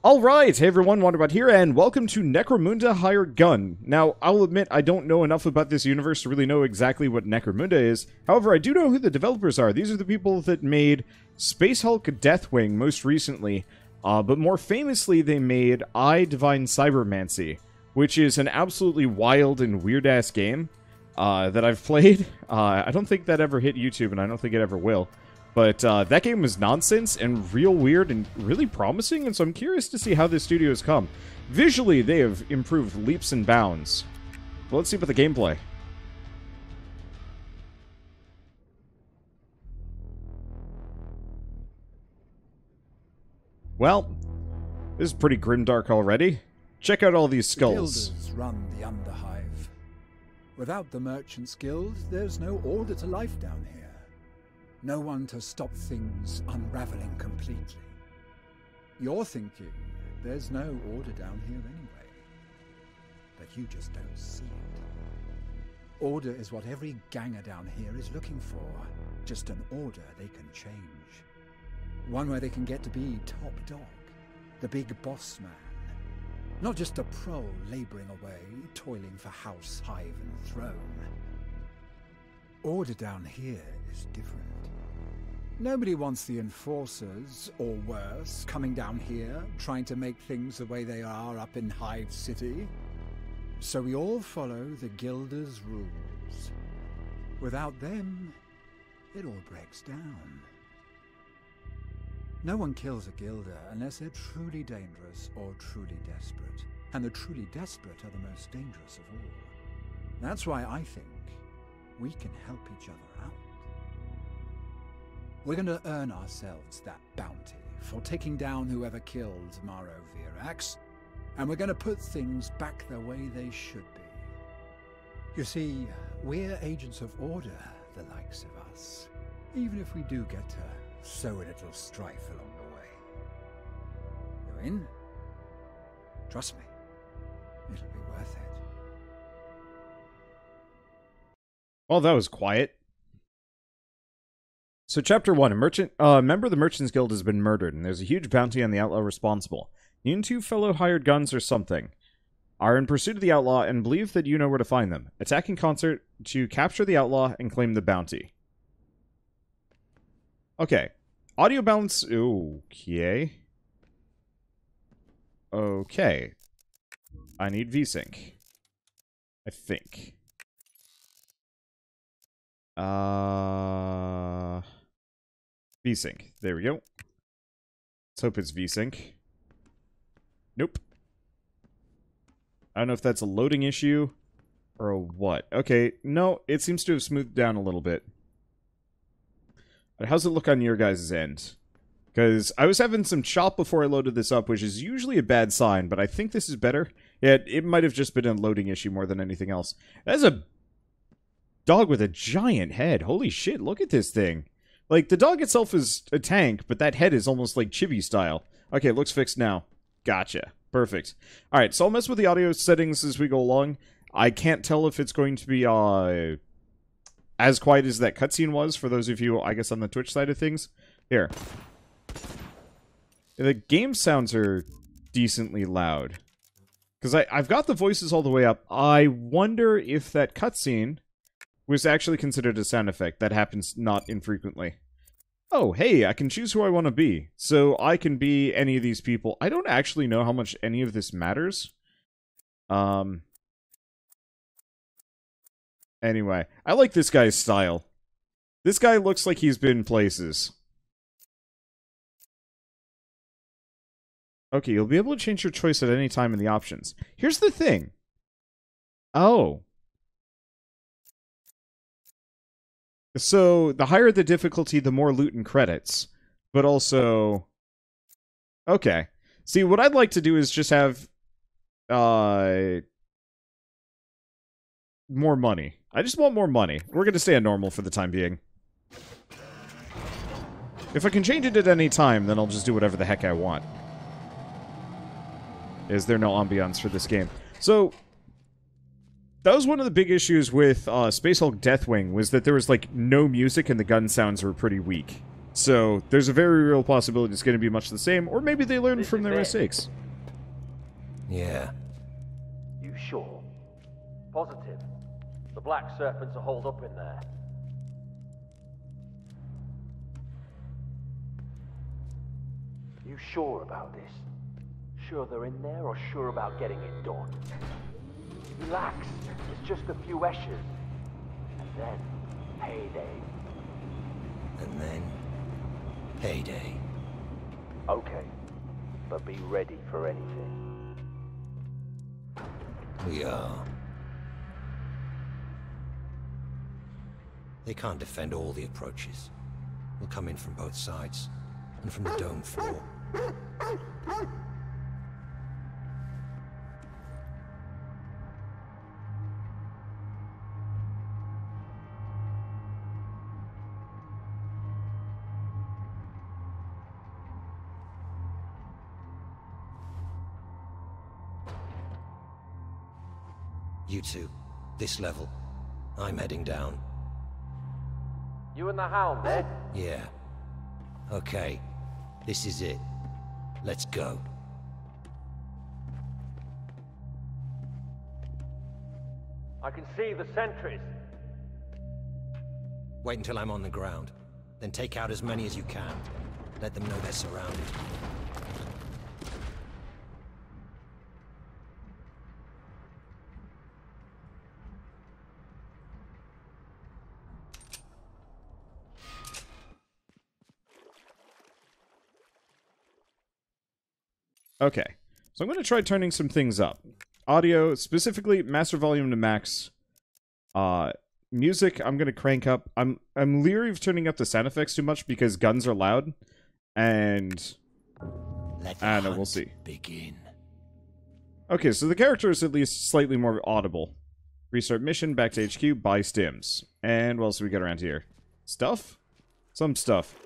Alright, hey everyone, Wanderbot here, and welcome to Necromunda Hired Gun. Now, I'll admit I don't know enough about this universe to really know exactly what Necromunda is. However, I do know who the developers are. These are the people that made Space Hulk Deathwing most recently, but more famously they made I Divine Cybermancy, which is an absolutely wild and weird-ass game that I've played. I don't think that ever hit YouTube, and I don't think it ever will. But that game was nonsense and real weird and really promising, and so I'm curious to see how this studio has come. Visually, they have improved leaps and bounds. But let's see about the gameplay. Well, this is pretty grimdark already. Check out all these skulls. The guilders run the Underhive. Without the Merchants Guild, there's no order to life down here. No one to stop things unraveling completely. You're thinking there's no order down here anyway. But you just don't see it. Order is what every ganger down here is looking for. Just an order they can change. One where they can get to be top dog. The big boss man. Not just a pro laboring away, toiling for house, hive, and throne. Order down here is different. Nobody wants the enforcers, or worse, coming down here, trying to make things the way they are up in Hive City. So we all follow the Guilders' rules. Without them, it all breaks down. No one kills a Guilder unless they're truly dangerous or truly desperate. And the truly desperate are the most dangerous of all. That's why I think we can help each other out. We're going to earn ourselves that bounty for taking down whoever killed Maro Virax, and we're going to put things back the way they should be. You see, we're agents of order, the likes of us, even if we do get to sow a little strife along the way. You in? Trust me, it'll be worth it. Well, that was quiet. So, Chapter 1, a member of the Merchants Guild has been murdered, and there's a huge bounty on the outlaw responsible. You and two fellow hired guns or something are in pursuit of the outlaw and believe that you know where to find them. Attack in concert to capture the outlaw and claim the bounty. Okay. Audio balance... Okay. Okay. I need VSync. I think. VSync. There we go. Let's hope it's VSync. Nope. I don't know if that's a loading issue or a what. Okay, no, it seems to have smoothed down a little bit. But how's it look on your guys' end? Because I was having some chop before I loaded this up, which is usually a bad sign, but I think this is better. Yeah, it might have just been a loading issue more than anything else. That's a dog with a giant head. Holy shit, look at this thing. Like, the dog itself is a tank, but that head is almost like chibi style. Okay, it looks fixed now. Gotcha. Perfect. Alright, so I'll mess with the audio settings as we go along. I can't tell if it's going to be, as quiet as that cutscene was, for those of you, I guess, on the Twitch side of things. Here. The game sounds are decently loud. Because I've got the voices all the way up. I wonder if that cutscene was actually considered a sound effect. That happens not infrequently. Oh, hey, I can choose who I want to be. So I can be any of these people. I don't actually know how much any of this matters. Anyway, I like this guy's style. This guy looks like he's been places. Okay, you'll be able to change your choice at any time in the options. Here's the thing. Oh. So, the higher the difficulty, the more loot and credits. But also... Okay. See, what I'd like to do is just have... more money. I just want more money. We're gonna stay on normal for the time being. If I can change it at any time, then I'll just do whatever the heck I want. Is there no ambiance for this game? So... that was one of the big issues with Space Hulk Deathwing, was that there was, like, no music and the gun sounds were pretty weak. So there's a very real possibility it's going to be much the same, or maybe they learned from their mistakes. Yeah. You sure? Positive. The black serpents are holed up in there. You sure about this? Sure they're in there, or sure about getting it done? Relax. It's just a few esches. And then, payday. And then, payday. Okay. But be ready for anything. We are. They can't defend all the approaches. We'll come in from both sides, and from the dome floor. You two, this level. I'm heading down. You and the hound, eh? Yeah. Okay. This is it. Let's go. I can see the sentries. Wait until I'm on the ground. Then take out as many as you can. Let them know they're surrounded. Okay, so I'm going to try turning some things up. Audio, specifically master volume to max. Music, I'm going to crank up. I'm leery of turning up the sound effects too much because guns are loud, and I don't know, we'll see. Begin. Okay, so the character is at least slightly more audible. Restart mission, back to HQ, buy stims. And what else do we got around here? Stuff? Some stuff.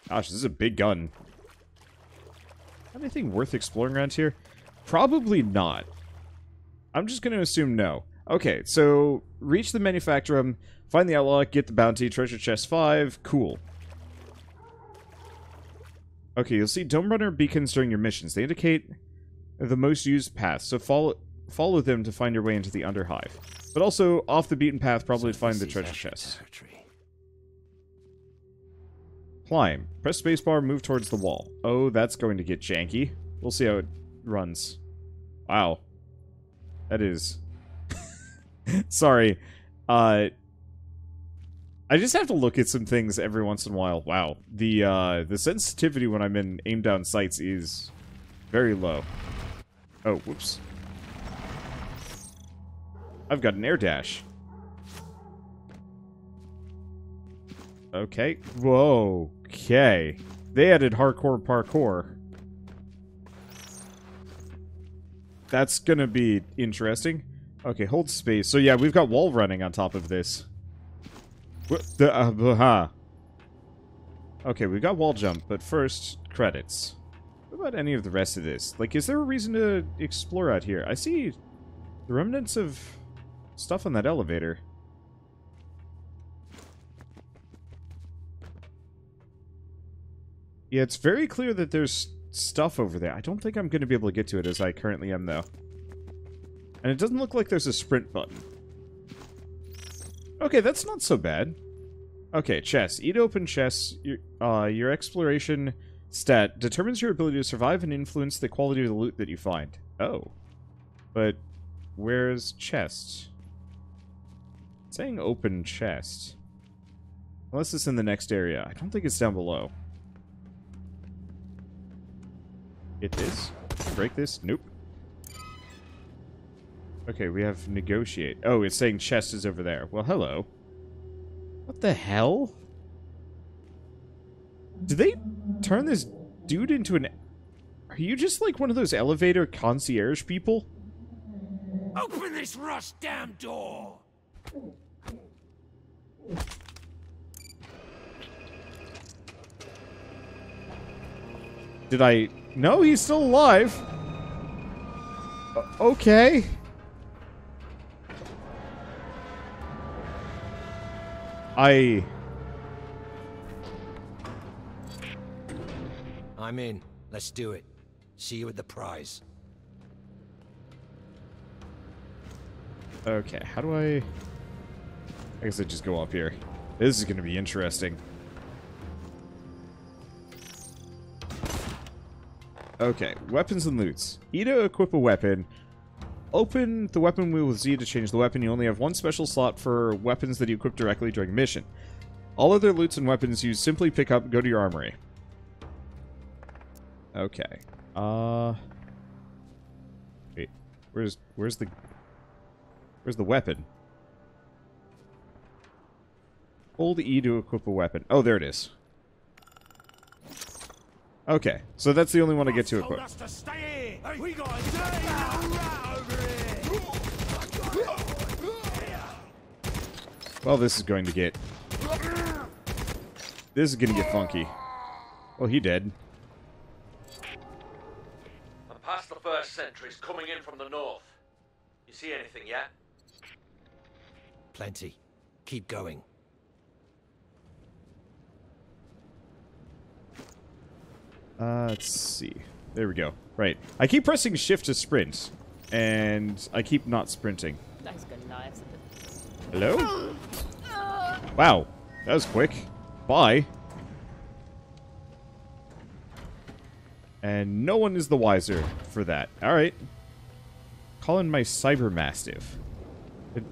Gosh, this is a big gun. Anything worth exploring around here? Probably not. I'm just going to assume no. Okay, so reach the manufacturer, find the outlaw, get the bounty, treasure chest 5, cool. Okay, you'll see Dome Runner beacons during your missions. They indicate the most used paths, so follow them to find your way into the Underhive. But also, off the beaten path, probably to find the treasure chest. Climb. Press spacebar, move towards the wall. Oh, that's going to get janky. We'll see how it runs. Wow. That is... Sorry. I just have to look at some things every once in a while. Wow. The sensitivity when I'm in aim-down sights is very low. Oh, whoops. I've got an air dash. Okay. Whoa. Okay. They added hardcore parkour. That's gonna be interesting. Okay, hold space. So yeah, we've got wall running on top of this. Okay, we've got wall jump, but first, credits. What about any of the rest of this? Like, is there a reason to explore out here? I see the remnants of stuff on that elevator. Yeah, it's very clear that there's stuff over there. I don't think I'm going to be able to get to it as I currently am, though. And it doesn't look like there's a sprint button. Okay, that's not so bad. Okay, chests. Eat open chests. Your exploration stat determines your ability to survive and influence the quality of the loot that you find. Oh. But where's chest? It's saying open chest. Unless it's in the next area. I don't think it's down below. It is? Break this? Nope. Okay, we have negotiate. Oh, it's saying chest is over there. Well, hello. What the hell? Did they turn this dude into an... Are you just like one of those elevator concierge people? Open this rust damn door! Did I... No, he's still alive. Okay. I'm in. Let's do it. See you at the prize. Okay, how do I guess I just go up here. This is going to be interesting. Okay, weapons and loots. E to equip a weapon. Open the weapon wheel with Z to change the weapon. You only have one special slot for weapons that you equip directly during a mission. All other loots and weapons you simply pick up and go to your armory. Okay. Wait. Where's the weapon? Hold E to equip a weapon. Oh, there it is. Okay, so that's the only one I get to equip. Well, this is going to get funky. Well, he dead. I'm past the first sentries coming in from the north. You see anything yet? Plenty. Keep going. Let's see. There we go. Right. I keep pressing shift to sprint, and I keep not sprinting. Hello? Wow. That was quick. Bye. And no one is the wiser for that. Alright. Call in my cyber-mastiff. It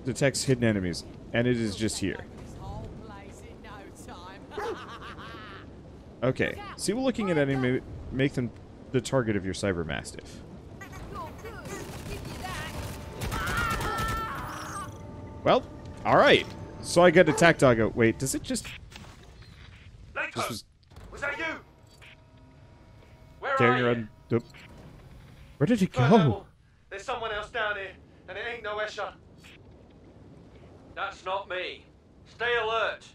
detects hidden enemies, and it is just here. Okay, see what looking at enemy make them the target of your cyber-mastiff. Well, alright. So I got attack dog out. Wait, does it just... Was that you? Where tearing are around you? the... Where did it Third go? level. There's someone else down here, and it ain't no Escher. That's not me. Stay alert.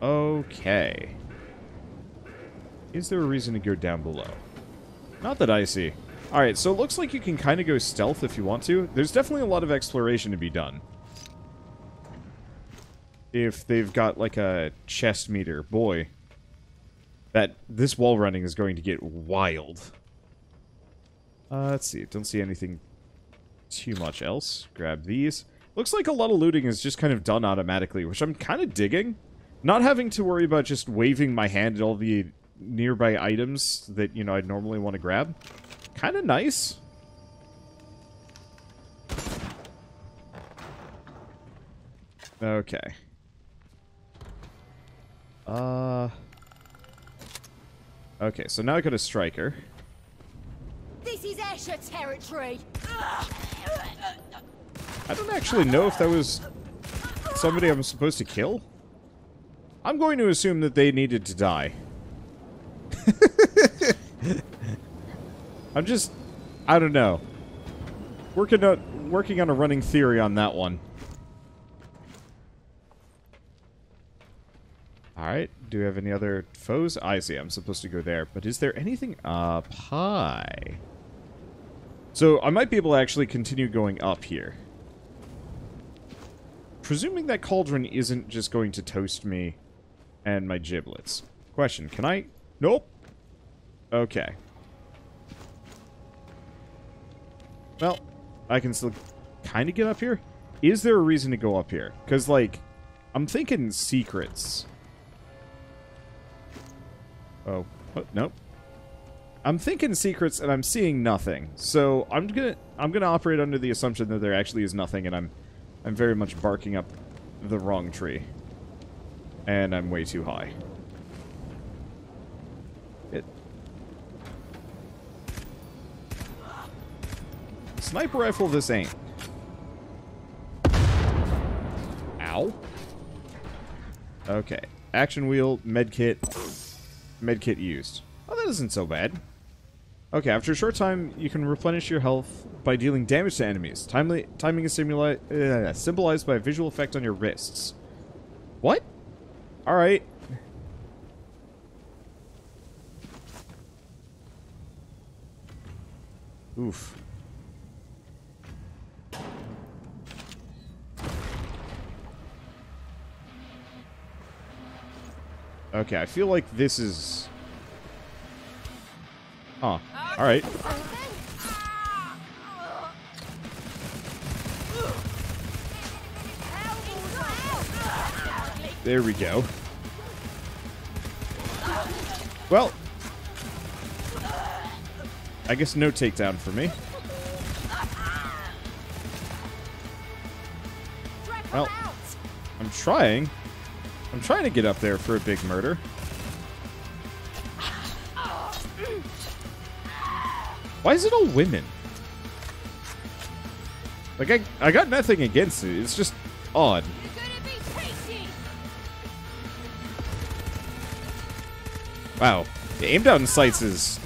Okay. Is there a reason to go down below? Not that I see. Alright, so it looks like you can kind of go stealth if you want to. There's definitely a lot of exploration to be done. If they've got, like, a chest meter. Boy. This wall running is going to get wild. Let's see. Don't see anything too much else. Grab these. Looks like a lot of looting is just kind of done automatically, which I'm kind of digging. Not having to worry about just waving my hand at all the nearby items that, you know, I'd normally want to grab. Kind of nice. Okay. Okay, so now I got a striker. This is Escher territory. I don't actually know if that was somebody I'm supposed to kill. I'm going to assume that they needed to die. I don't know. Working on a running theory on that one. Alright, do we have any other foes? I see, I'm supposed to go there. But is there anything up high? So, I might be able to actually continue going up here. Presuming that cauldron isn't just going to toast me and my giblets. Question, can I... Nope. Okay. Well, I can still kind of get up here. Is there a reason to go up here? Because, like, I'm thinking secrets. Oh, nope. I'm thinking secrets and I'm seeing nothing. So I'm gonna operate under the assumption that there actually is nothing, and I'm very much barking up the wrong tree. And I'm way too high. Sniper rifle this ain't. Ow. Okay. Action wheel, medkit. Medkit used. Oh, that isn't so bad. Okay, after a short time, you can replenish your health by dealing damage to enemies. Timing is symbolized by a visual effect on your wrists. What? Alright. Oof. Okay, I feel like this is... Huh. Alright. There we go. Well, I guess no takedown for me. Well, I'm trying. I'm trying to get up there for a big murder. Why is it all women? Like, I got nothing against it. It's just odd. Wow. The aim down sights is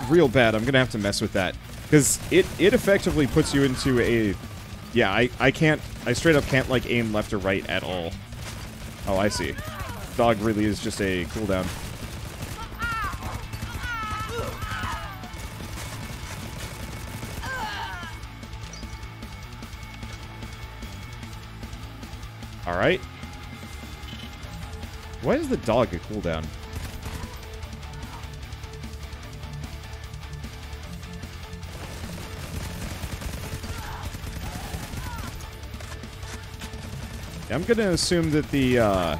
real bad. I'm going to have to mess with that. Because it effectively puts you into a... Yeah, I can't... I straight up can't, like, aim left or right at all. Oh, I see. Dog really is just a cooldown. Alright. Why is the dog a cooldown? I'm gonna assume that the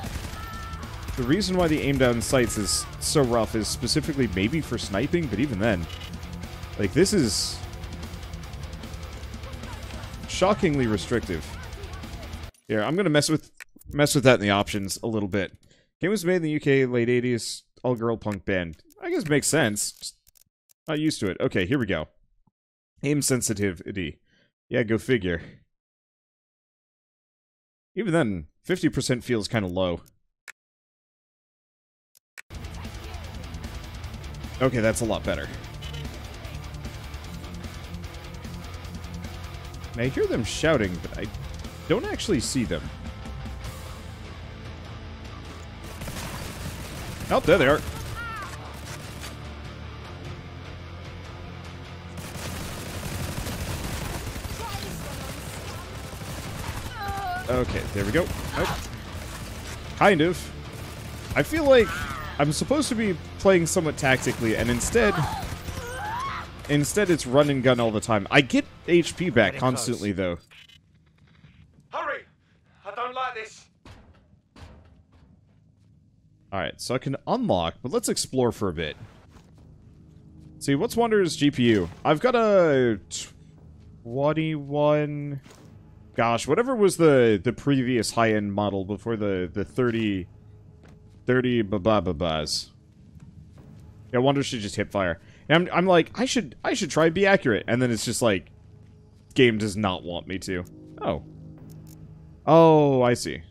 reason why the aim down sights is so rough is specifically maybe for sniping, but even then, like, this is shockingly restrictive. Here, I'm gonna mess with that in the options a little bit. Game was made in the UK late 80s, all-girl punk band. I guess it makes sense. Just not used to it. Okay, here we go. Aim sensitivity. Yeah, go figure. Even then, 50% feels kind of low. Okay, that's a lot better. And I hear them shouting, but I don't actually see them. Oh, there they are. Okay, there we go. Oh. Kind of. I feel like I'm supposed to be playing somewhat tactically, and instead it's run and gun all the time. I get HP back constantly, though. Hurry! I don't like this. Alright, so I can unlock, but let's explore for a bit. See, what's Wander's GPU? I've got a 21... Gosh, whatever was the previous high-end model before the 30 ba-ba-ba-bas. Yeah, Wander should just hip fire. And I'm like, I should try and be accurate, and then it's just like, game does not want me to. Oh. Oh, I see.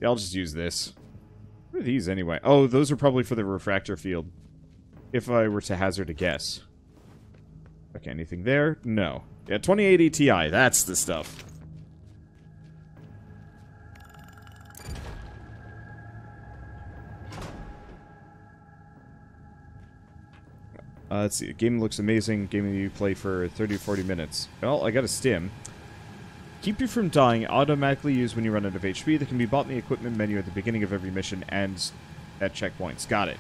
Yeah, I'll just use this. What are these anyway? Oh, those are probably for the refractor field. If I were to hazard a guess. Okay, anything there? No. Yeah, 2080 Ti, that's the stuff. Let's see. The game looks amazing. Game you play for 30 or 40 minutes. Well, I got a stim. Keep you from dying. Automatically used when you run out of HP. That can be bought in the equipment menu at the beginning of every mission and at checkpoints. Got it.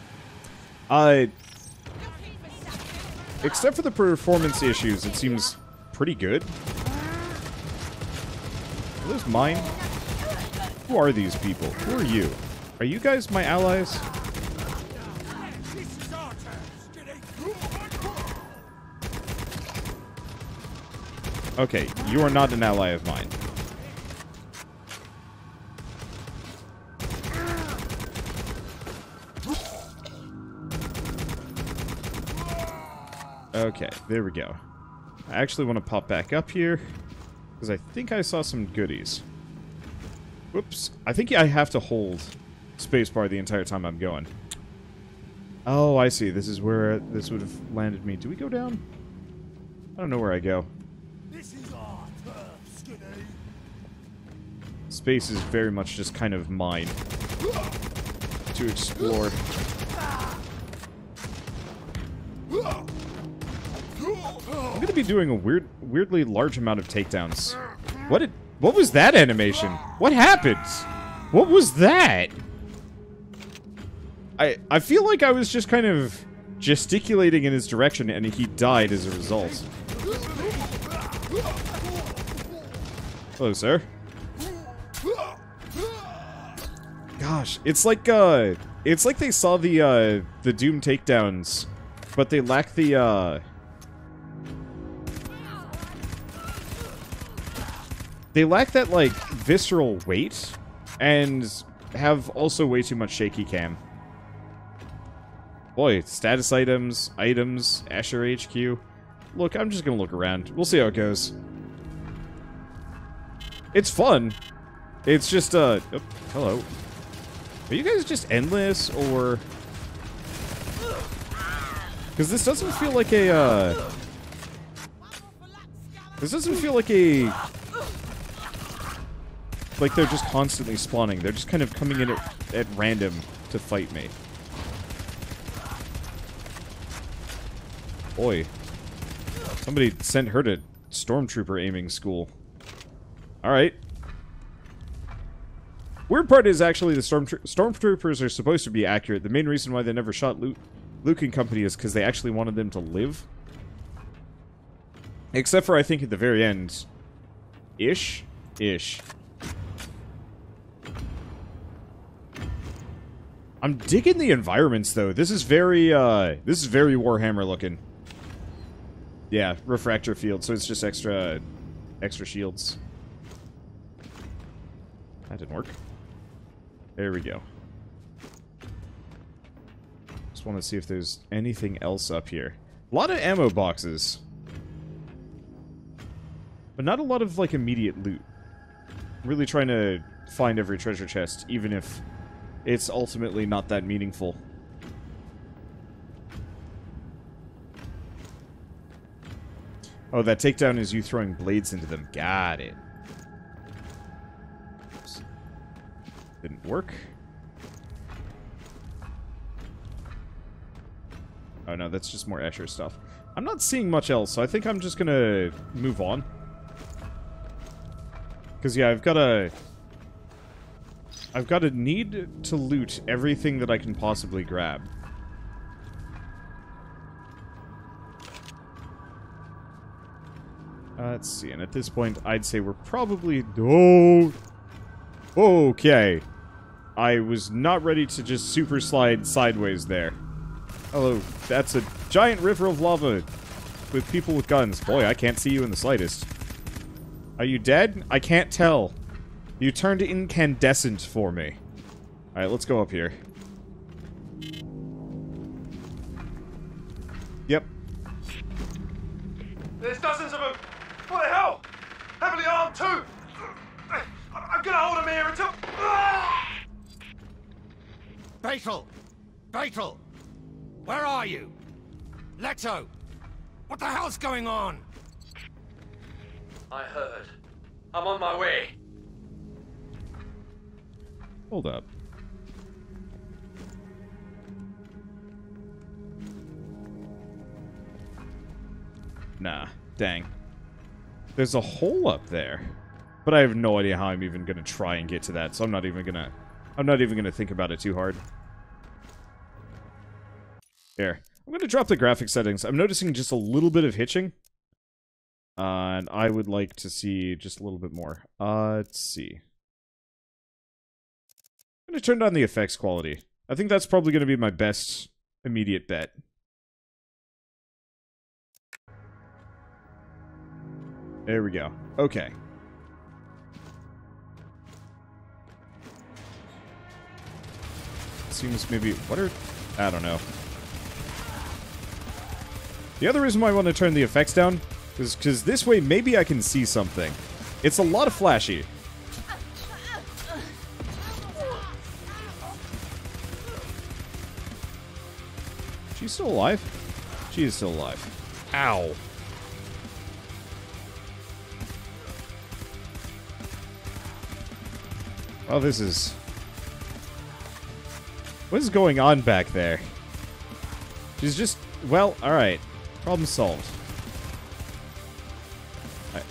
Except for the performance issues, it seems pretty good. Are those mine? Who are these people? Who are you? Are you guys my allies? Okay, you are not an ally of mine. Okay, there we go. I actually want to pop back up here, because I think I saw some goodies. Whoops. I think I have to hold spacebar the entire time I'm going. Oh, I see. This is where this would have landed me. Do we go down? I don't know where I go. Space is very much just kind of mine to explore. I'm gonna be doing a weirdly large amount of takedowns. What was that animation? What happened? What was that? I feel like I was just kind of gesticulating in his direction, and he died as a result. Hello, sir. Gosh, it's like they saw the Doom takedowns, but they lack the they lack that like visceral weight, and have also way too much shaky cam. Boy, status items, Asher HQ. Look, I'm just gonna look around. We'll see how it goes. It's fun. It's just, oh, hello. Are you guys just endless, or... Because this doesn't feel like a, This doesn't feel like a... Like they're just constantly spawning. They're just kind of coming in at random to fight me. Boy. Somebody sent her to stormtrooper aiming school. Alright. Weird part is actually the stormtroopers are supposed to be accurate. The main reason why they never shot Luke and company is because they actually wanted them to live. Except for, I think, at the very end. Ish. I'm digging the environments, though. This is very Warhammer looking. Yeah, refractor field, so it's just extra shields. That didn't work. There we go. Just want to see if there's anything else up here. A lot of ammo boxes. But not a lot of, like, immediate loot. I'm really trying to find every treasure chest, even if it's ultimately not that meaningful. Oh, that takedown is you throwing blades into them. Got it. Oops. Didn't work. Oh no, that's just more Escher stuff. I'm not seeing much else, so I think I'm just gonna move on. Because, yeah, I've got a need to loot everything that I can possibly grab. Let's see, and at this point, I'd say we're probably... Oh! Okay. I was not ready to just super slide sideways there. Hello, that's a giant river of lava with people with guns. Boy, I can't see you in the slightest. Are you dead? I can't tell. You turned incandescent for me. Alright, let's go up here. Yep. There's dozens of them! What the hell? Heavily armed too! I'm gonna hold them here until... Beetle! Beetle! Where are you? Leto! What the hell's going on? I heard. I'm on my way. Hold up. Nah, dang. There's a hole up there. But I have no idea how I'm even gonna try and get to that, so I'm not even gonna think about it too hard. Here. I'm gonna drop the graphic settings. I'm noticing just a little bit of hitching. And I would like to see just a little bit more. Let's see. I'm going to turn down the effects quality. I think that's probably going to be my best immediate bet. There we go. Okay. Seems maybe... What are... I don't know. The other reason why I want to turn the effects down is because this way maybe I can see something. It's a lot of flashy. She's still alive? She is still alive. Ow. Well, this is... What is going on back there? She's just... Well, alright. Problem solved. Right.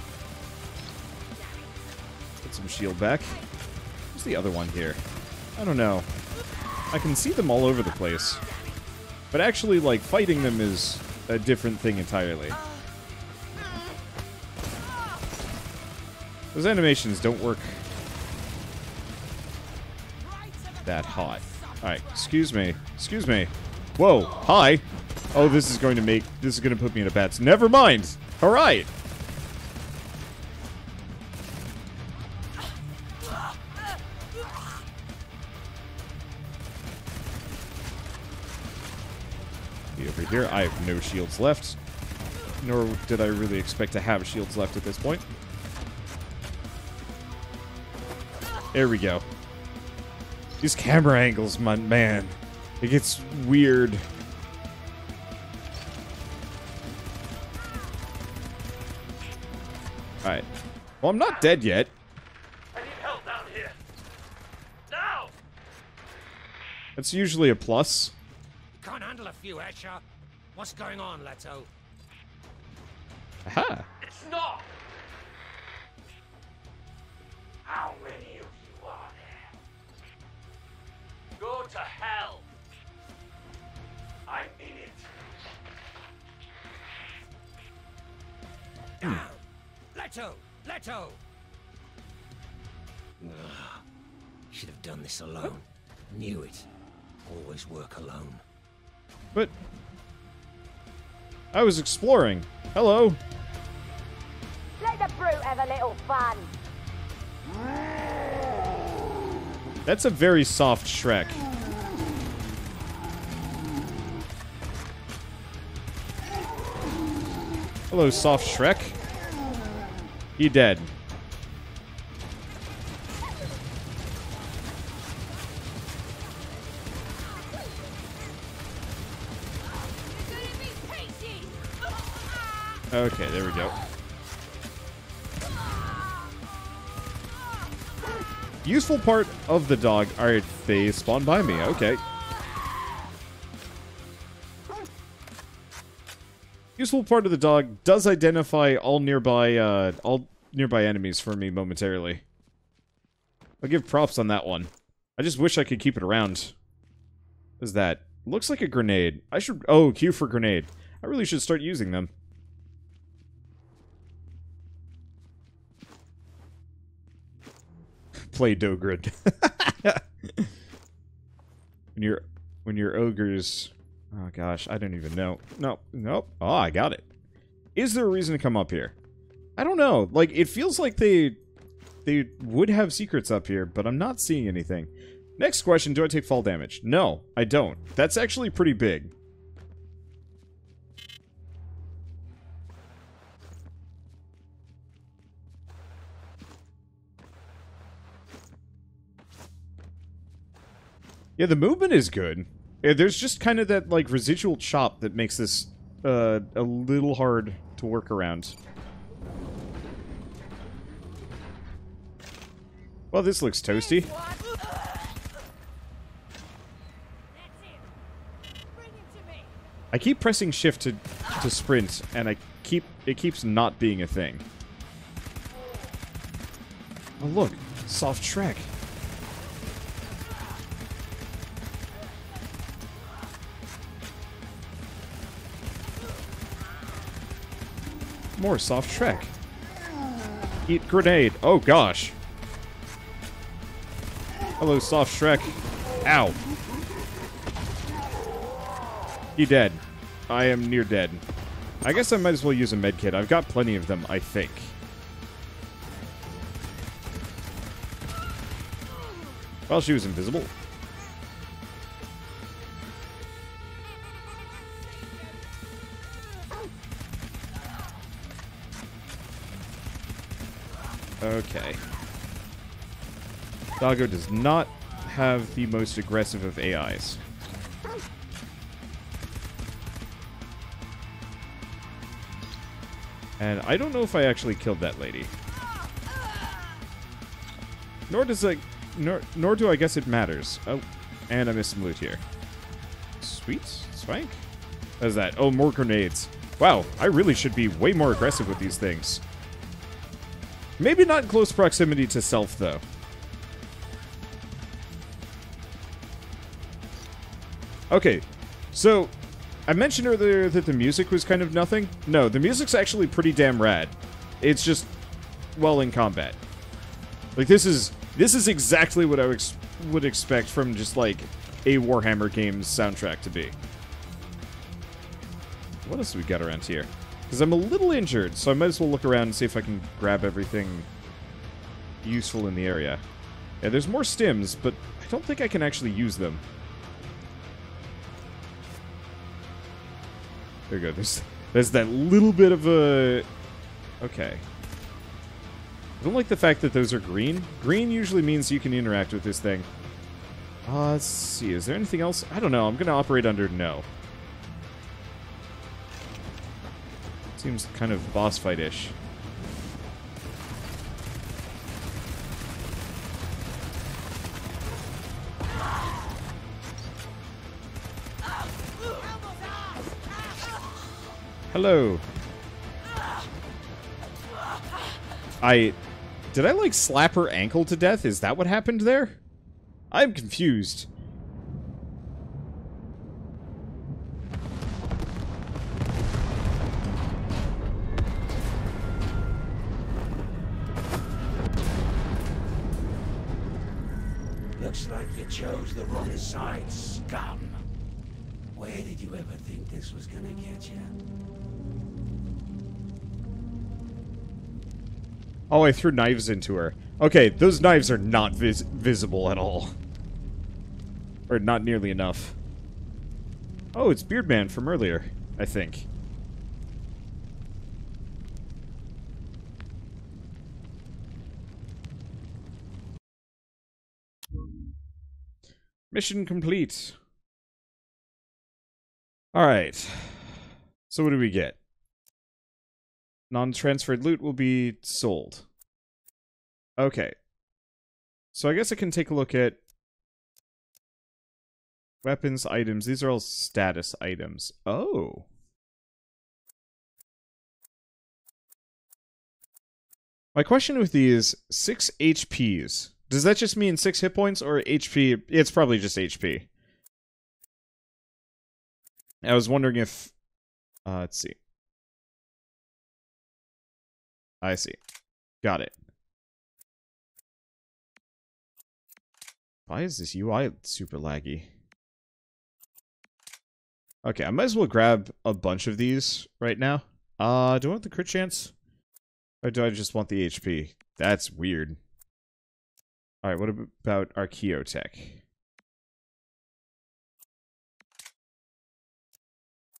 Put some shield back. Where's the other one here? I don't know. I can see them all over the place. But actually, like, fighting them is a different thing entirely. Those animations don't work that hot. Alright, excuse me. Excuse me. Whoa, hi! Oh, this is going to put me in a bad... Never mind! Alright! Over here, I have no shields left. Nor did I really expect to have shields left at this point. There we go. These camera angles, man. It gets weird. Alright. Well, I'm not dead yet. I need help down here. Now! That's usually a plus. Can't handle a few, Escher. What's going on, Leto? Aha! It's not! How many of you are there? Go to hell! I'm in it. Down! Leto! Leto! Should have done this alone. Knew it. Always work alone. But... I was exploring. Hello! Let the brute have a little fun. That's a very soft Shrek. Hello, soft Shrek. He dead. Okay, there we go. Useful part of the dog. Alright, they spawn by me. Okay. Useful part of the dog does identify all nearby enemies for me momentarily. I'll give props on that one. I just wish I could keep it around. What is that? Looks like a grenade. I should... Oh, Q for grenade. I really should start using them. Play Dogrid. when you're ogres... Oh gosh, I don't even know. Nope. Oh, I got it. Is there a reason to come up here? I don't know. Like, it feels like they would have secrets up here, but I'm not seeing anything. Next question, do I take fall damage? No, I don't. That's actually pretty big. Yeah, the movement is good. There's just kind of that, like, residual chop that makes this a little hard to work around. Well, this looks toasty. I keep pressing shift to sprint, and it keeps not being a thing. Oh look, soft Shrek. More soft Shrek. Eat grenade. Oh gosh. Hello, soft Shrek. Ow. He dead. I am near dead. I guess I might as well use a medkit. I've got plenty of them, I think. Well, she was invisible. Okay. Doggo does not have the most aggressive of AIs. And I don't know if I actually killed that lady. Nor do I guess it matters. Oh, and I missed some loot here. Sweet. Swank. What is that? Oh, more grenades. Wow, I really should be way more aggressive with these things. Maybe not in close proximity to self, though. Okay, so I mentioned earlier that the music was kind of nothing. No, the music's actually pretty damn rad. It's just well in combat. Like, this is exactly what I would expect from just, like, a Warhammer game's soundtrack to be. What else do we got around here? Because I'm a little injured, so I might as well look around and see if I can grab everything useful in the area. Yeah, there's more stims, but I don't think I can actually use them. There we go. There's that little bit of a... Okay. I don't like the fact that those are green. Green usually means you can interact with this thing. Let's see. Is there anything else? I don't know. I'm going to operate under no. Seems kind of boss fight-ish. Hello. Did I, like, slap her ankle to death? Is that what happened there? I'm confused. Looks like you chose the wrong side, scum. Where did you ever think this was gonna get you? Oh, I threw knives into her. Okay, those knives are not visible at all. Or not nearly enough. Oh, it's Beardman from earlier, I think. Mission complete. Alright. So what do we get? Non-transferred loot will be sold. Okay. So I guess I can take a look at weapons, items. These are all status items. Oh. My question with these, 6 HPs. Does that just mean 6 hit points or HP? It's probably just HP. I was wondering if... let's see. I see. Got it. Why is this UI super laggy? Okay, I might as well grab a bunch of these right now. Do I want the crit chance? Or do I just want the HP? That's weird. Alright, what about Archaeotech?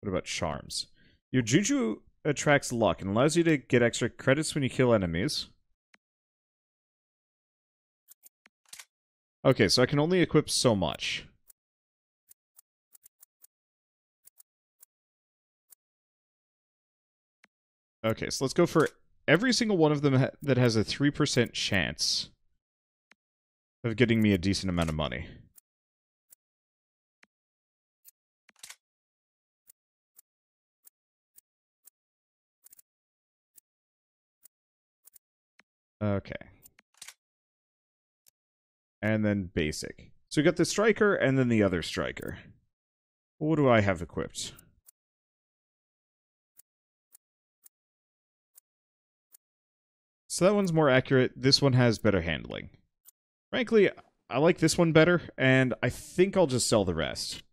What about Charms? Your Juju attracts luck and allows you to get extra credits when you kill enemies. Okay, so I can only equip so much. Okay, so let's go for every single one of them that has a 3% chance of getting me a decent amount of money. Okay. And then basic. So we got the striker and then the other striker. What do I have equipped? So that one's more accurate. This one has better handling. Frankly, I like this one better, and I think I'll just sell the rest.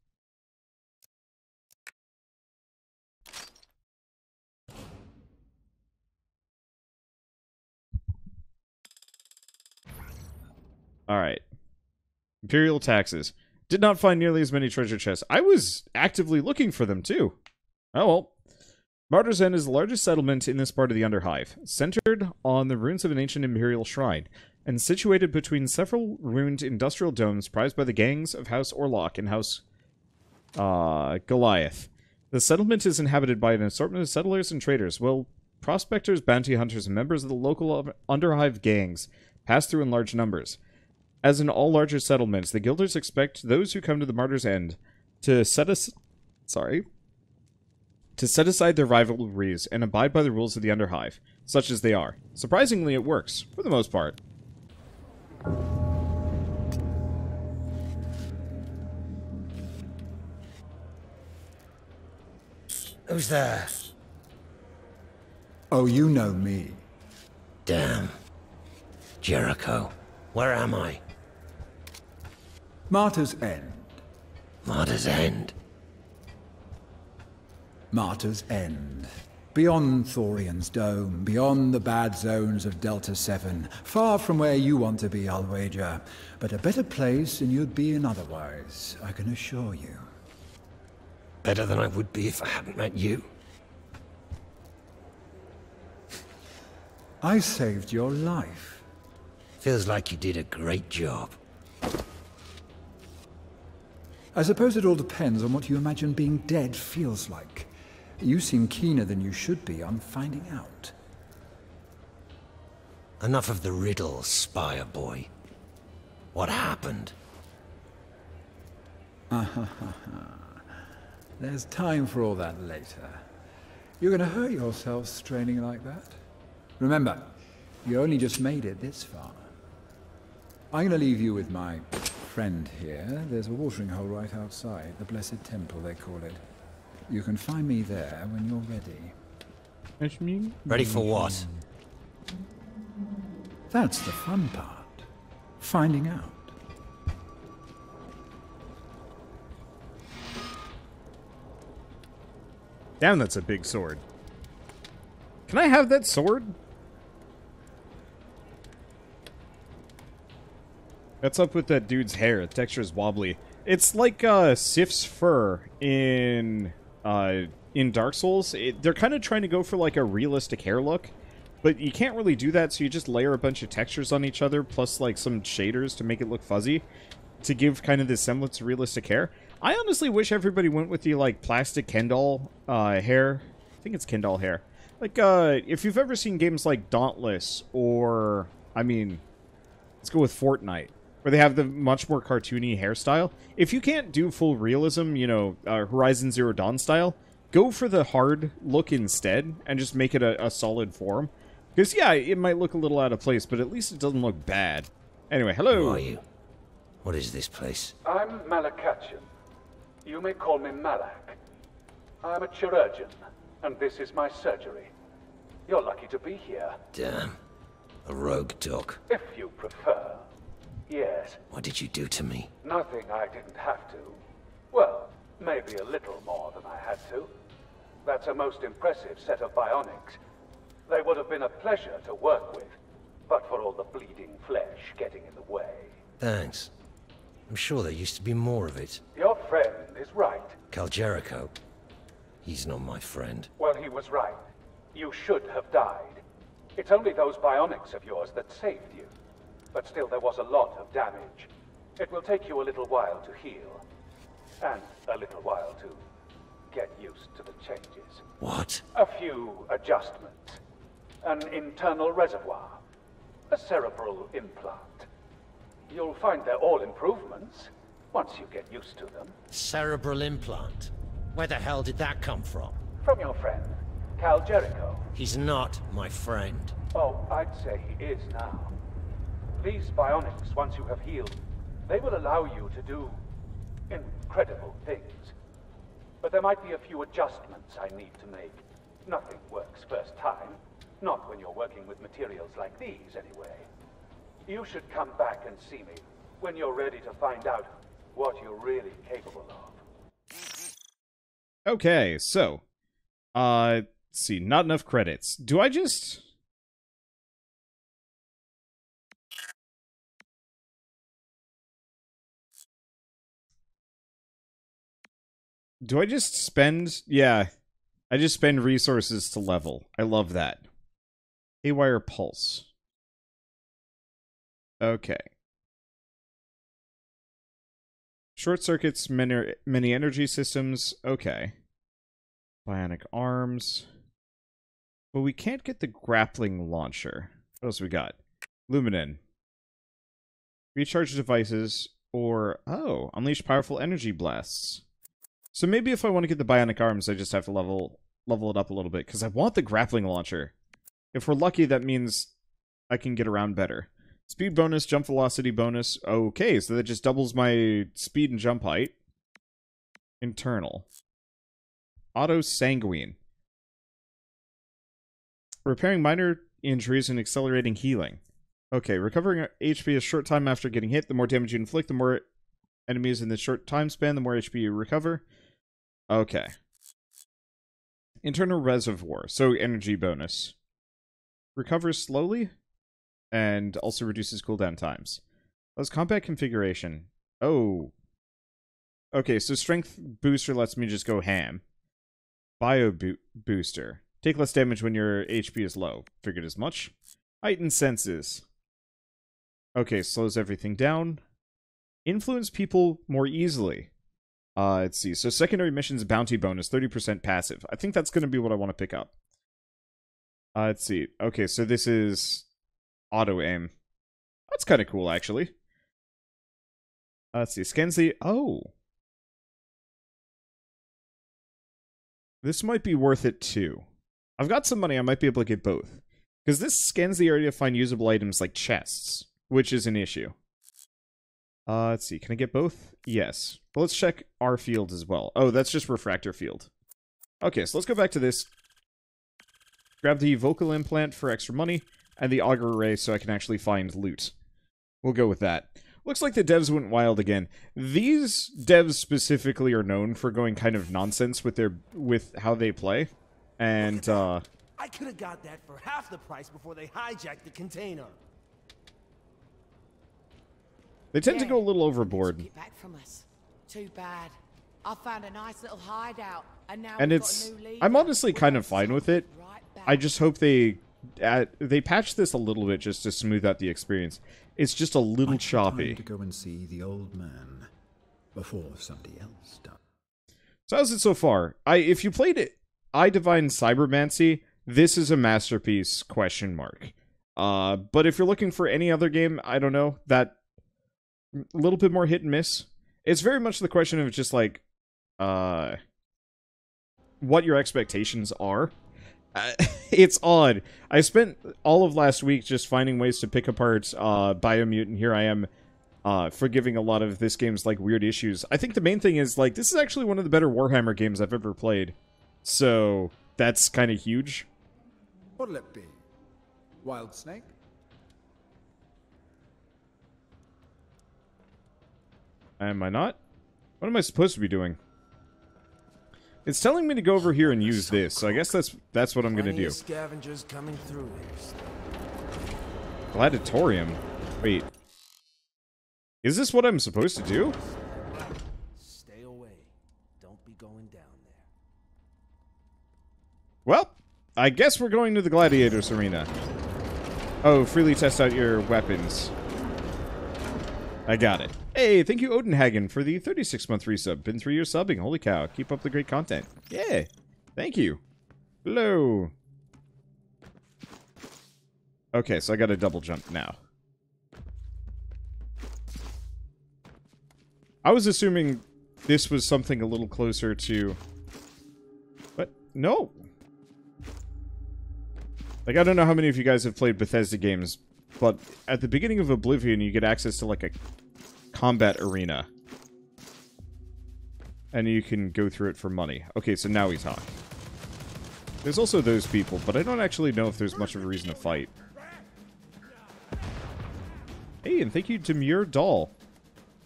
Alright. Imperial taxes. Did not find nearly as many treasure chests. I was actively looking for them, too. Oh well. Martyr's End is the largest settlement in this part of the Underhive, centered on the ruins of an ancient imperial shrine, and situated between several ruined industrial domes prized by the gangs of House Orlok and House Goliath. The settlement is inhabited by an assortment of settlers and traders, while prospectors, bounty hunters, and members of the local Underhive gangs pass through in large numbers. As in all larger settlements, the Guilders expect those who come to the Martyr's End to set aside their rivalries and abide by the rules of the Underhive, such as they are. Surprisingly, it works, for the most part. Who's there? Oh, you know me. Damn. Jericho, where am I? Martyr's End. Martyr's End. Martyr's End. Beyond Thorian's Dome, beyond the bad zones of Delta 7, far from where you want to be, I'll wager, but a better place than you'd be in otherwise, I can assure you. Better than I would be if I hadn't met you. I saved your life. Feels like you did a great job. I suppose it all depends on what you imagine being dead feels like. You seem keener than you should be on finding out. Enough of the riddle, Spire Boy. What happened? There's time for all that later. You're gonna hurt yourself straining like that. Remember, you only just made it this far. I'm gonna leave you with my friend here. There's a watering hole right outside, the Blessed Temple, they call it. You can find me there when you're ready. Ready for what? That's the fun part. Finding out. Damn, that's a big sword. Can I have that sword? What's up with that dude's hair? The texture is wobbly. It's like Sif's fur in Dark Souls. They're kind of trying to go for like a realistic hair look, but you can't really do that, so you just layer a bunch of textures on each other, plus like some shaders to make it look fuzzy, to give kind of this semblance of realistic hair. I honestly wish everybody went with the like plastic Ken doll hair. I think it's Ken doll hair. Like if you've ever seen games like Dauntless, or I mean, let's go with Fortnite, where they have the much more cartoony hairstyle. If you can't do full realism, you know, Horizon Zero Dawn style, go for the hard look instead, and just make it a solid form. Because, yeah, it might look a little out of place, but at least it doesn't look bad. Anyway, hello! Who are you? What is this place? I'm Malakachian. You may call me Malak. I'm a chirurgeon, and this is my surgery. You're lucky to be here. Damn. A rogue dog. If you prefer. Yes. What did you do to me? Nothing I didn't have to. Well, maybe a little more than I had to. That's a most impressive set of bionics. They would have been a pleasure to work with, but for all the bleeding flesh getting in the way. Thanks. I'm sure there used to be more of it. Your friend is right. Cal Jericho. He's not my friend. Well, he was right. You should have died. It's only those bionics of yours that saved you. But still, there was a lot of damage. It will take you a little while to heal. And a little while to get used to the changes. What? A few adjustments. An internal reservoir. A cerebral implant. You'll find they're all improvements, once you get used to them. Cerebral implant? Where the hell did that come from? From your friend, Cal Jericho. He's not my friend. Oh, I'd say he is now. These bionics, once you have healed, they will allow you to do incredible things. But there might be a few adjustments I need to make. Nothing works first time. Not when you're working with materials like these, anyway. You should come back and see me when you're ready to find out what you're really capable of. Okay, so, let's see, not enough credits. Do I just... spend... Yeah, I just spend resources to level. I love that. Haywire Pulse. Okay. Short circuits, many energy systems. Okay. Bionic arms. But we can't get the grappling launcher. What else we got? Luminen. Recharge devices, or... Oh, unleash powerful energy blasts. So maybe if I want to get the bionic arms, I just have to level it up a little bit, because I want the grappling launcher. If we're lucky, that means I can get around better. Speed bonus, jump velocity bonus. Okay, so that just doubles my speed and jump height. Internal. Auto Sanguine. Repairing minor injuries and accelerating healing. Okay, recovering HP a short time after getting hit. The more damage you inflict, the more enemies in this short time span, the more HP you recover. Okay. Internal Reservoir, so energy bonus. Recovers slowly, and also reduces cooldown times. That's combat configuration. Oh. Okay, so strength booster lets me just go ham. Bio booster. Take less damage when your HP is low. Figured as much. Heightened senses. Okay, slows everything down. Influence people more easily. Let's see. So secondary missions bounty bonus, 30% passive. I think that's going to be what I want to pick up. Let's see. Okay, so this is auto aim. That's kind of cool, actually. Let's see. Scans the... Oh. This might be worth it, too. I've got some money. I might be able to get both. Because this scans the area to find usable items like chests, which is an issue. Let's see. Can I get both? Yes. But let's check our field as well. Oh, that's just refractor field. Okay, so let's go back to this. Grab the vocal implant for extra money, and the auger array so I can actually find loot. We'll go with that. Looks like the devs went wild again. These devs specifically are known for going kind of nonsense with how they play. And, I could have got that for half the price before they hijacked the container. They tend to go a little overboard. Get back from us. Too bad. I found a nice little hideout, and now And it's... I'm honestly kind of fine with it. I just hope they patch this a little bit just to smooth out the experience. It's just a little choppy. To go and see the old man before somebody else does. So how's it so far? If you played it, I Divine Cybermancy, this is a masterpiece, question mark. But if you're looking for any other game, I don't know, that a little bit more hit and miss. It's very much the question of just like, what your expectations are. It's odd. I spent all of last week just finding ways to pick apart Biomutant. Here I am forgiving a lot of this game's like weird issues. I think the main thing is like this is actually one of the better Warhammer games I've ever played. So that's kind of huge. What'll it be? Wild snake? Am I not? What am I supposed to be doing? It's telling me to go over here and use this, so I guess that's what I'm gonna do. Scavengers coming through here. Gladiatorium? Wait. Is this what I'm supposed to do? Stay away. Don't be going down there. Well, I guess we're going to the Gladiators Arena. Oh, freely test out your weapons. I got it. Hey, thank you, Odenhagen, for the 36-month resub. Been 3 years subbing. Holy cow. Keep up the great content. Yeah. Thank you. Hello. Okay, so I got a double jump now. I was assuming this was something a little closer to... But, no. Like, I don't know how many of you guys have played Bethesda games, but at the beginning of Oblivion, you get access to, like, a combat arena. And you can go through it for money. Okay, so now we talk. There's also those people, but I don't actually know if there's much of a reason to fight. Hey, and thank you to Muir Doll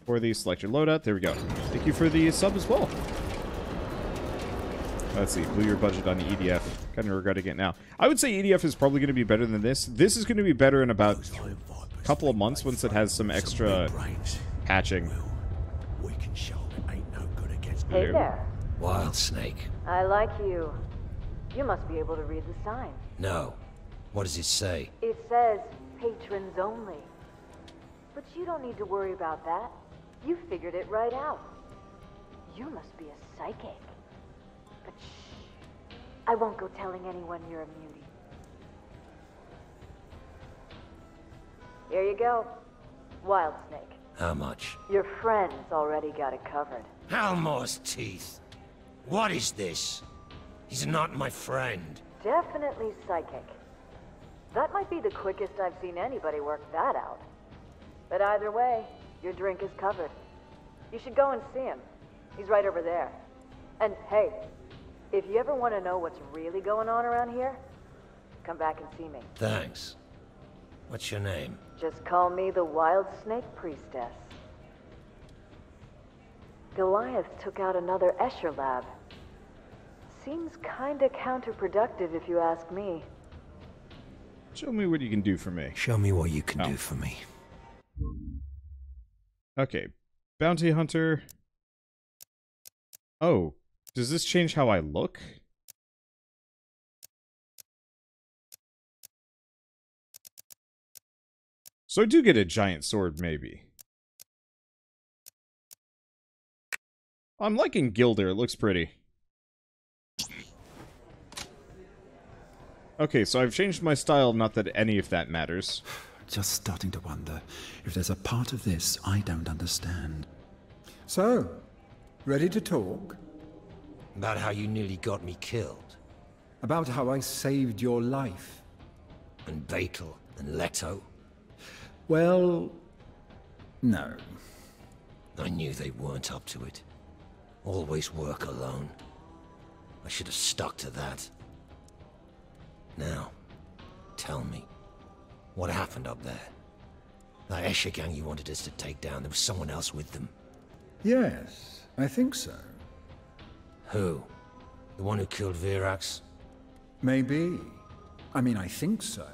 for the select your loadout. There we go. Thank you for the sub as well. Let's see, blew your budget on the EDF. Kind of regretting it now. I would say EDF is probably going to be better than this. This is going to be better in about a couple of months once it has some extra patching. We can show it ain't no good against Hey there. Wild snake. I like you. You must be able to read the sign. No. What does it say? It says patrons only. But you don't need to worry about that. You figured it right out. You must be a psychic. But shh. I won't go telling anyone you're a mutie. Here you go. Wild snake. How much? Your friend's already got it covered. Halmore's teeth. What is this? He's not my friend. Definitely psychic. That might be the quickest I've seen anybody work that out. But either way, your drink is covered. You should go and see him. He's right over there. And hey, If you ever want to know what's really going on around here, come back and see me. Thanks. What's your name? Just call me the Wild Snake Priestess. Goliath took out another Escher lab. Seems kinda counterproductive if you ask me. Show me what you can do for me. Show me what you can do for me. Okay. Bounty Hunter. Oh. Does this change how I look? So I do get a giant sword, maybe. I'm liking Gilder. It looks pretty. Okay, so I've changed my style, not that any of that matters. Just starting to wonder if there's a part of this I don't understand. So, ready to talk? About how you nearly got me killed. About how I saved your life? And Beetle and Leto. Well, no. I knew they weren't up to it. Always work alone. I should have stuck to that. Now, tell me, what happened up there? That Escher gang you wanted us to take down, there was someone else with them. Yes, I think so. Who? The one who killed Virax? Maybe. I mean, I think so.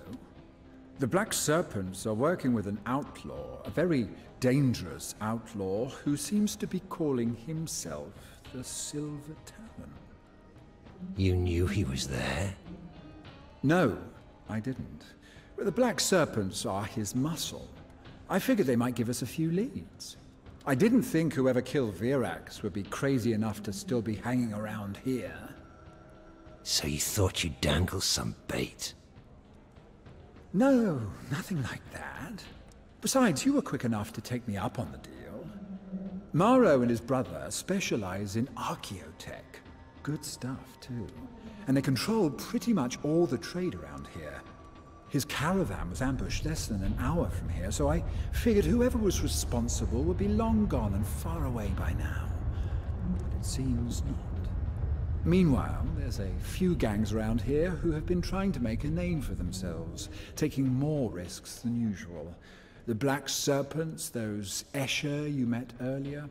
The Black Serpents are working with an outlaw, a very dangerous outlaw, who seems to be calling himself the Silver Talon. You knew he was there? No, I didn't. But the Black Serpents are his muscle. I figured they might give us a few leads. I didn't think whoever killed Virax would be crazy enough to still be hanging around here. So you thought you'd dangle some bait? No, nothing like that. Besides, you were quick enough to take me up on the deal. Maro and his brother specialize in archaeotech. Good stuff, too. And they control pretty much all the trade around here. His caravan was ambushed less than an hour from here, so I figured whoever was responsible would be long gone and far away by now. But it seems not. Meanwhile, there's a few gangs around here who have been trying to make a name for themselves, taking more risks than usual. The Black Serpents, those Escher you met earlier,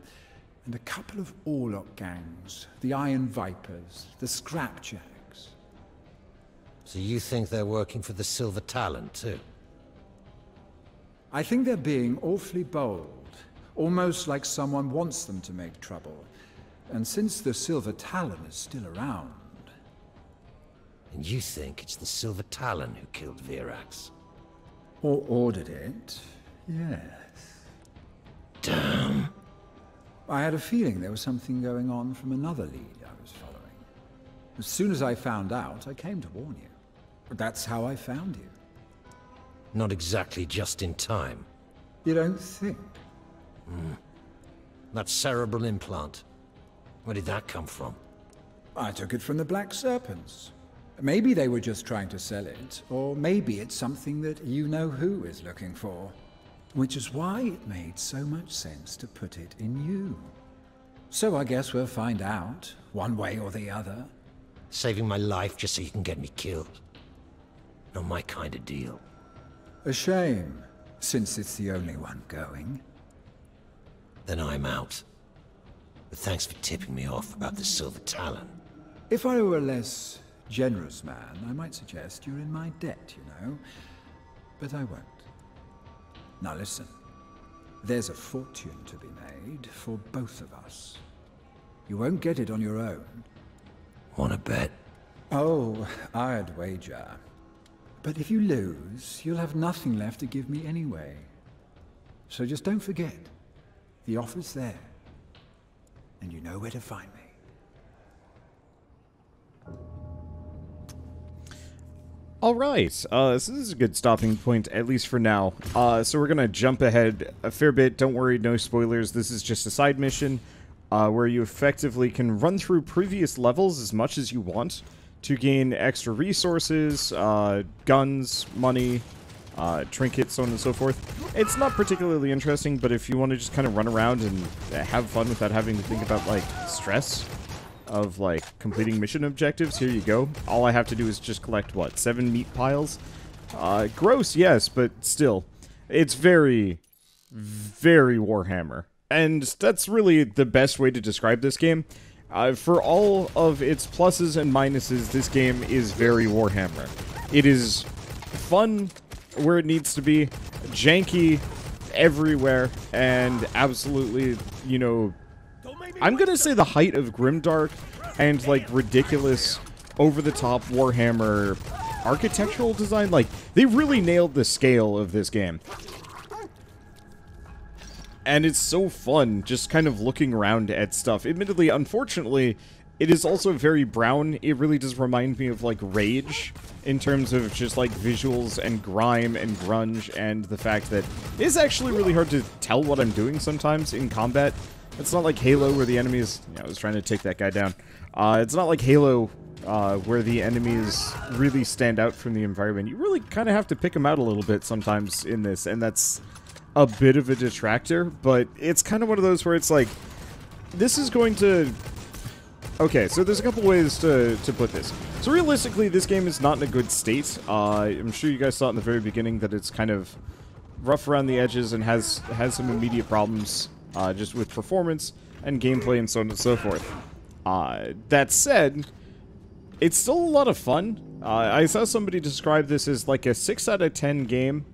and a couple of Orlok gangs, the Iron Vipers, the Scrapjacks. So you think they're working for the Silver Talon, too? I think they're being awfully bold, almost like someone wants them to make trouble. And since the Silver Talon is still around... And you think it's the Silver Talon who killed Virax? Or ordered it, yes. Damn. I had a feeling there was something going on from another lead I was following. As soon as I found out, I came to warn you. But that's how I found you. Not exactly just in time. You don't think? That cerebral implant. Where did that come from? I took it from the Black Serpents. Maybe they were just trying to sell it, or maybe it's something that you-know-who is looking for. Which is why it made so much sense to put it in you. So I guess we'll find out, one way or the other. Saving my life just so you can get me killed. Not my kind of deal. A shame, since it's the only one going. Then I'm out. But thanks for tipping me off about the Silver Talon. If I were a less generous man, I might suggest you're in my debt, you know. But I won't. Now listen, there's a fortune to be made for both of us. You won't get it on your own. Wanna bet? Oh, I'd wager. But if you lose, you'll have nothing left to give me anyway. So just don't forget, the offer's there. And you know where to find me. All right, so this is a good stopping point, at least for now. So we're going to jump ahead a fair bit. Don't worry, no spoilers. This is just a side mission where you effectively can run through previous levels as much as you want to gain extra resources, guns, money, trinkets, so on and so forth. It's not particularly interesting, but if you want to just kind of run around and have fun without having to think about, like, stress, of, like, completing mission objectives. Here you go. All I have to do is just collect, what, 7 meat piles? Gross, yes, but still. It's very, very Warhammer. And that's really the best way to describe this game. For all of its pluses and minuses, this game is very Warhammer. It is fun where it needs to be, janky everywhere, and absolutely, you know, I'm gonna say the height of grimdark and, like, ridiculous, over-the-top Warhammer architectural design. Like, they really nailed the scale of this game. And it's so fun, just kind of looking around at stuff. Admittedly, unfortunately, it is also very brown. It really does remind me of, like, Rage, in terms of just, like, visuals and grime and grunge, and the fact that it is actually really hard to tell what I'm doing sometimes in combat. It's not like Halo, where the enemies... Yeah, I was trying to take that guy down. It's not like Halo, where the enemies really stand out from the environment. You really kind of have to pick them out a little bit sometimes in this, and that's a bit of a detractor, but it's kind of one of those where it's like, this is going to... Okay, so there's a couple ways to put this. So realistically, this game is not in a good state. I'm sure you guys saw it in the very beginning that it's kind of rough around the edges and has some immediate problems just with performance and gameplay and so on and so forth. That said, it's still a lot of fun. I saw somebody describe this as like a 6 out of 10 game,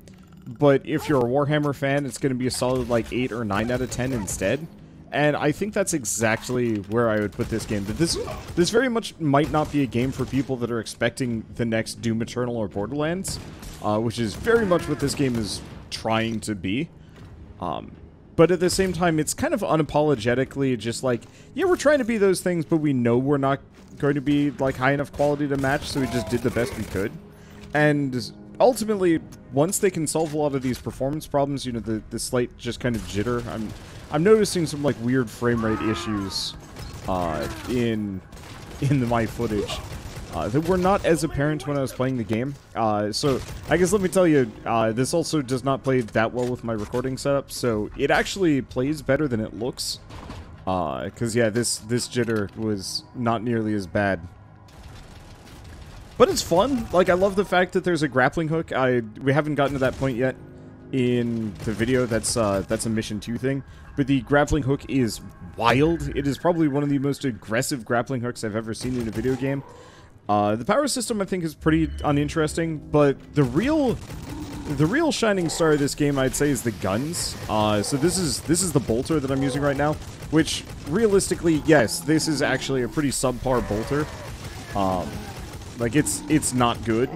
but if you're a Warhammer fan, it's going to be a solid like 8 or 9 out of 10 instead. And I think that's exactly where I would put this game. That this very much might not be a game for people that are expecting the next Doom Eternal or Borderlands, which is very much what this game is trying to be. But at the same time, it's kind of unapologetically just like, yeah, we're trying to be those things, but we know we're not going to be like high enough quality to match, so we just did the best we could. And ultimately, once they can solve a lot of these performance problems, you know, the slight just kind of jitter, I'm noticing some like weird frame rate issues in my footage that were not as apparent when I was playing the game. So I guess let me tell you, this also does not play that well with my recording setup, so it actually plays better than it looks. Because yeah, this jitter was not nearly as bad. But it's fun. Like, I love the fact that there's a grappling hook. We haven't gotten to that point yet in the video. That's a mission 2 thing. But the grappling hook is wild. It is probably one of the most aggressive grappling hooks I've ever seen in a video game. The power system, I think, is pretty uninteresting. But the real shining star of this game, I'd say, is the guns. So this is the bolter that I'm using right now. Which, realistically, yes, this is actually a pretty subpar bolter. Like, it's not good,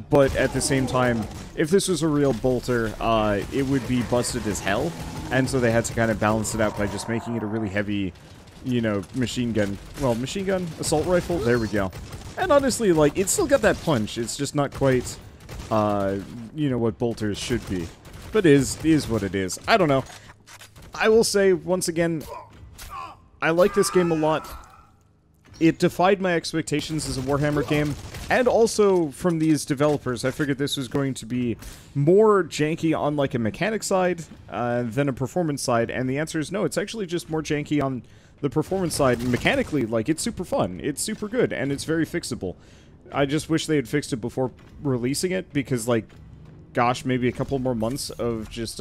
but at the same time, if this was a real bolter, it would be busted as hell, and so they had to kind of balance it out by just making it a really heavy, you know, machine gun, assault rifle, there we go. And honestly, like, it's still got that punch, it's just not quite, you know, what bolters should be. But it is what it is. I don't know. I will say, once again, I like this game a lot. It defied my expectations as a Warhammer game, and also from these developers. I figured this was going to be more janky on like a mechanic side than a performance side, and the answer is no, it's actually just more janky on the performance side. And mechanically, like, it's super fun, it's super good, and it's very fixable. I just wish they had fixed it before releasing it, because, like, gosh, maybe a couple more months of just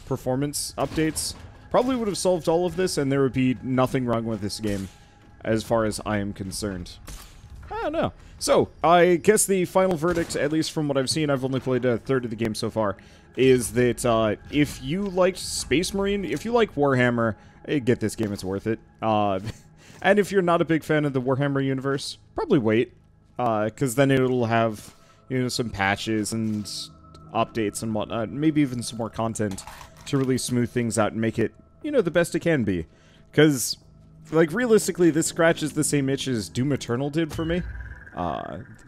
performance updates probably would have solved all of this, and there would be nothing wrong with this game, as far as I am concerned. I don't know. So, I guess the final verdict, at least from what I've seen, I've only played a third of the game so far, is that if you liked Space Marine, if you like Warhammer, get this game, it's worth it. And if you're not a big fan of the Warhammer universe, probably wait, because then it'll have, you know, some patches and updates and whatnot, maybe even some more content to really smooth things out and make it, you know, the best it can be. Because, like, realistically, this scratches the same itch as Doom Eternal did for me.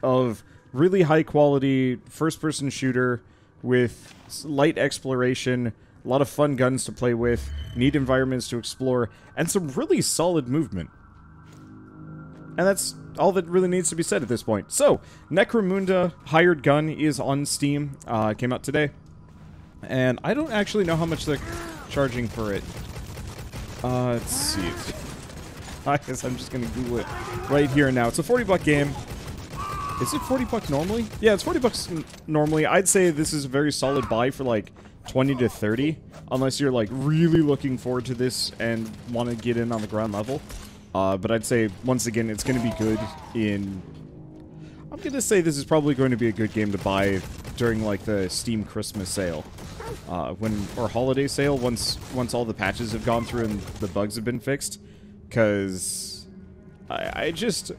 Of really high-quality first-person shooter with light exploration, a lot of fun guns to play with, neat environments to explore, and some really solid movement. And that's all that really needs to be said at this point. So, Necromunda Hired Gun is on Steam. Came out today. And I don't actually know how much they're charging for it. Let's see. I guess I'm just gonna Google it right here and now. It's a $40 game. Is it $40 normally? Yeah, it's $40 normally. I'd say this is a very solid buy for like 20 to 30, unless you're like really looking forward to this and want to get in on the ground level. But I'd say once again, it's going to be good in. I'm going to say this is probably going to be a good game to buy during like the Steam Christmas sale, or holiday sale once all the patches have gone through and the bugs have been fixed, because. I just...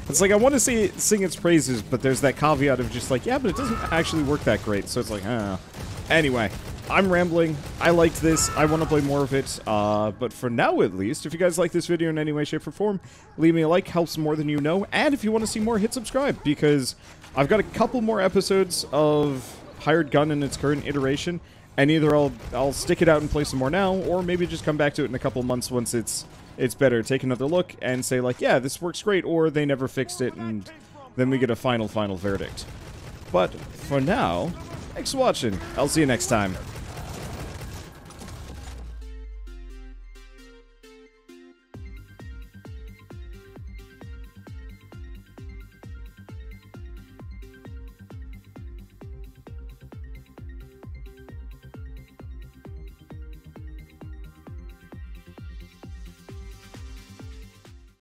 It's like, I want to sing its praises, but there's that caveat of just like, yeah, but it doesn't actually work that great, so it's like, Anyway, I'm rambling. I liked this. I want to play more of it, but for now at least, if you guys like this video in any way, shape, or form, leave me a like, helps more than you know, and if you want to see more, hit subscribe, because I've got a couple more episodes of Hired Gun in its current iteration, and either I'll stick it out and play some more now, or maybe just come back to it in a couple months once it's better, take another look, and say like, yeah, this works great, or they never fixed it, and then we get a final verdict. But, for now, thanks for watching. I'll see you next time.